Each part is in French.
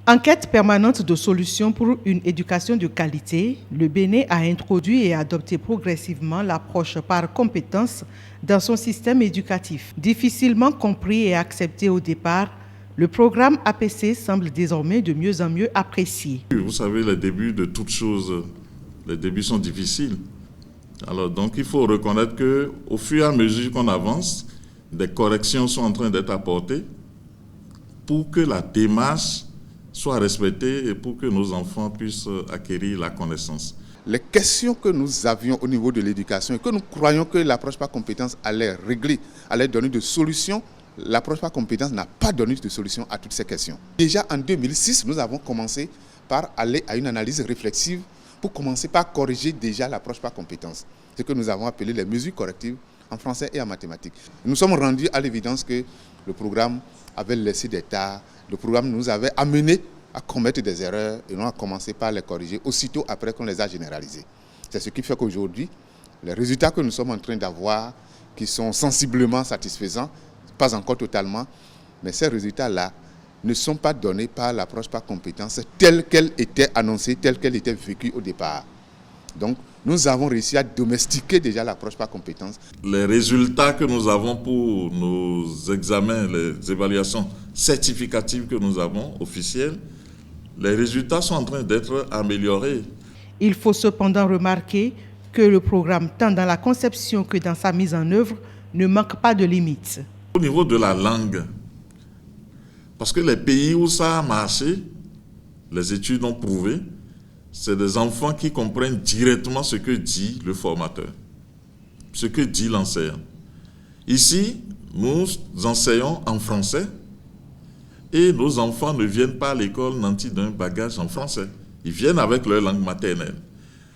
En quête permanente de solutions pour une éducation de qualité, le Bénin a introduit et adopté progressivement l'approche par compétences dans son système éducatif. Difficilement compris et accepté au départ, le programme APC semble désormais de mieux en mieux apprécié. Vous savez, les débuts de toutes choses, les débuts sont difficiles. Alors donc il faut reconnaître qu'au fur et à mesure qu'on avance, des corrections sont en train d'être apportées pour que la démarche soit respectée et pour que nos enfants puissent acquérir la connaissance. Les questions que nous avions au niveau de l'éducation et que nous croyons que l'approche par compétence allait régler, allait donner des solutions, l'approche par compétence n'a pas donné de solution à toutes ces questions. Déjà en 2006, nous avons commencé par aller à une analyse réflexive pour commencer par corriger déjà l'approche par compétence, ce que nous avons appelé les mesures correctives en français et en mathématiques. Nous sommes rendus à l'évidence que le programme avait laissé des tares, le programme nous avait amené à commettre des erreurs et non à commencer par les corriger aussitôt après qu'on les a généralisées. C'est ce qui fait qu'aujourd'hui, les résultats que nous sommes en train d'avoir, qui sont sensiblement satisfaisants, pas encore totalement, mais ces résultats-là ne sont pas donnés par l'approche par compétence telle qu'elle était annoncée, telle qu'elle était vécue au départ. Donc, nous avons réussi à domestiquer déjà l'approche par compétence. Les résultats que nous avons pour nos examens, les évaluations certificatives que nous avons, officielles, les résultats sont en train d'être améliorés. Il faut cependant remarquer que le programme, tant dans la conception que dans sa mise en œuvre, ne manque pas de limites. Au niveau de la langue, parce que les pays où ça a marché, les études ont prouvé, c'est des enfants qui comprennent directement ce que dit le formateur, ce que dit l'enseignant. Ici, nous enseignons en français et nos enfants ne viennent pas à l'école nantis d'un bagage en français. Ils viennent avec leur langue maternelle.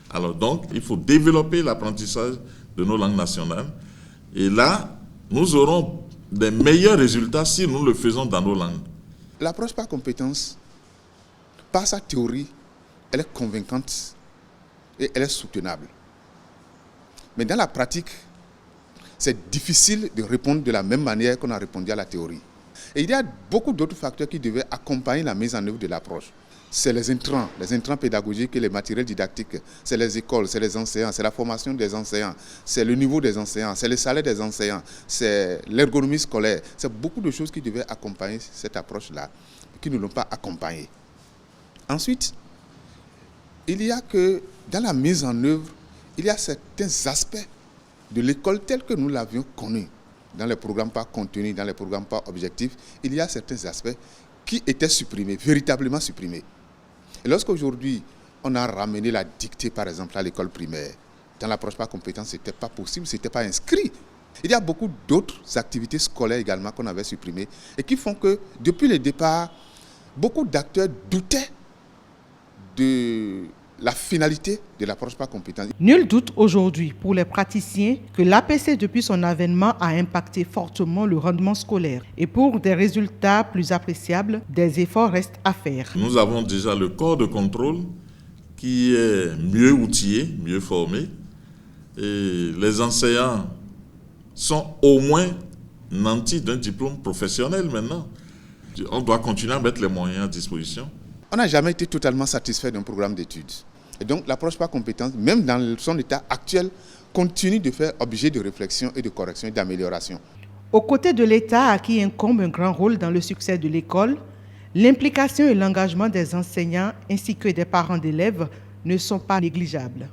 Alors donc, il faut développer l'apprentissage de nos langues nationales. Et là, nous aurons des meilleurs résultats si nous le faisons dans nos langues. L'approche par compétence, par sa théorie, elle est convaincante et elle est soutenable. Mais dans la pratique, c'est difficile de répondre de la même manière qu'on a répondu à la théorie. Et il y a beaucoup d'autres facteurs qui devaient accompagner la mise en œuvre de l'approche. C'est les intrants pédagogiques et les matériels didactiques, c'est les écoles, c'est les enseignants, c'est la formation des enseignants, c'est le niveau des enseignants, c'est le salaire des enseignants, c'est l'ergonomie scolaire. C'est beaucoup de choses qui devaient accompagner cette approche-là, qui ne l'ont pas accompagnée. Ensuite, il y a que dans la mise en œuvre, il y a certains aspects de l'école tels que nous l'avions connu dans les programmes par contenu, dans les programmes par objectif. Il y a certains aspects qui étaient supprimés, véritablement supprimés. Et lorsqu'aujourd'hui, on a ramené la dictée, par exemple, à l'école primaire, dans l'approche par compétence, ce n'était pas possible, ce n'était pas inscrit. Il y a beaucoup d'autres activités scolaires également qu'on avait supprimées et qui font que, depuis le départ, beaucoup d'acteurs doutaient de la finalité de l'approche par compétence. Nul doute aujourd'hui pour les praticiens que l'APC depuis son avènement a impacté fortement le rendement scolaire. Et pour des résultats plus appréciables, des efforts restent à faire. Nous avons déjà le corps de contrôle qui est mieux outillé, mieux formé. Et les enseignants sont au moins nantis d'un diplôme professionnel maintenant. On doit continuer à mettre les moyens à disposition. On n'a jamais été totalement satisfait d'un programme d'études. Et donc l'approche par compétence, même dans son état actuel, continue de faire objet de réflexion et de correction et d'amélioration. Aux côtés de l'État, à qui incombe un grand rôle dans le succès de l'école, l'implication et l'engagement des enseignants ainsi que des parents d'élèves ne sont pas négligeables.